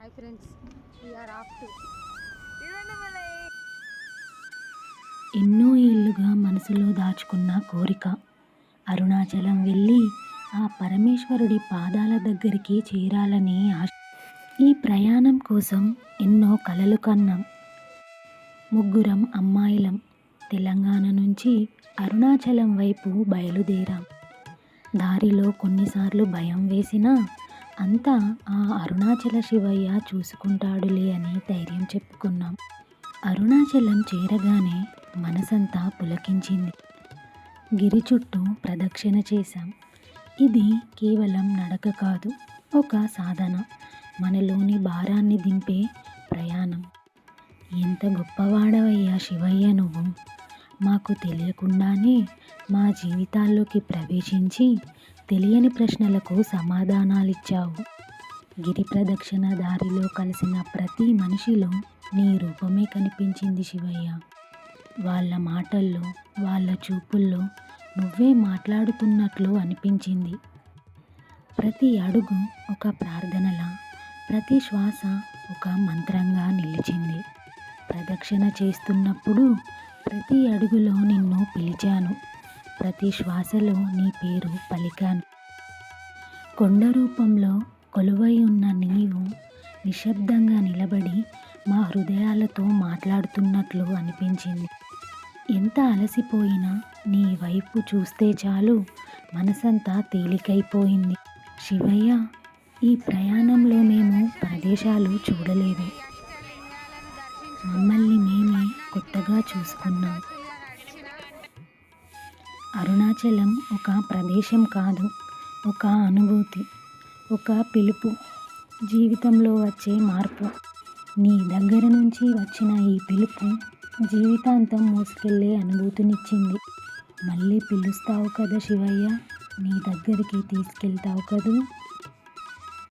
Hi friends, we are off to ఎన్నో ఏళ్లుగా మనసులో దాచుకున్న కోరిక అరుణాచలం వెళ్ళి ఆ పరమేశ్వరుడి పాదాల దగ్గరికి చేరాలని ఆశ. ఈ ప్రయాణం కోసం ఎన్నో కలలు కన్నాం. ముగ్గురం అమ్మాయిలం తెలంగాణ నుంచి అరుణాచలం వైపు బయలుదేరాం. దారిలో కొన్నిసార్లు భయం వేసినా అంతా ఆ అరుణాచల శివయ్య చూసుకుంటాడులే అని ధైర్యం చెప్పుకున్నాం. అరుణాచలం చేరగానే మనసంతా పులకించింది. గిరి చుట్టూ ప్రదక్షిణ చేశాం. ఇది కేవలం నడక కాదు, ఒక సాధన, మనలోని భారాన్ని దింపే ప్రయాణం. ఎంత గొప్పవాడవయ్యా శివయ్య నువ్వు! మాకు తెలియకుండానే మా జీవితాల్లోకి ప్రవేశించి తెలియని ప్రశ్నలకు సమాధానాలిచ్చావు. గిరి ప్రదక్షిణ దారిలో కలిసిన ప్రతి మనిషిలో నీ రూపమే కనిపించింది శివయ్య. వాళ్ళ మాటల్లో, వాళ్ళ చూపుల్లో నువ్వే మాట్లాడుతున్నట్లు అనిపించింది. ప్రతి అడుగు ఒక ప్రార్థనలా, ప్రతి శ్వాస ఒక మంత్రంగా నిలిచింది. ప్రదక్షిణ చేస్తున్నప్పుడు ప్రతి అడుగులో నిన్ను పిలిచాను, ప్రతి శ్వాసలో నీ పేరు పలికాను. కొండ రూపంలో కొలువై ఉన్న నీవు నిశ్శబ్దంగా నిలబడి మా హృదయాలతో మాట్లాడుతున్నట్లు అనిపించింది. ఎంత అలసిపోయినా నీ వైపు చూస్తే చాలు మనసంతా తేలికైపోయింది. శివయ్య, ఈ ప్రయాణంలో మేము ప్రదేశాలు చూడలేదు, మమ్మల్ని మేమే కొత్తగా చూసుకున్నాం. అరుణాచలం ఒక ప్రదేశం కాదు, ఒక అనుభూతి, ఒక పిలుపు, జీవితంలో వచ్చే మార్పు. నీ దగ్గర నుంచి వచ్చిన ఈ పిలుపు జీవితాంతం మోసుకెళ్ళే అనుభూతినిచ్చింది. మళ్ళీ పిలుస్తావు కదా శివయ్య, నీ దగ్గరికి తీసుకెళ్తావు కదూ.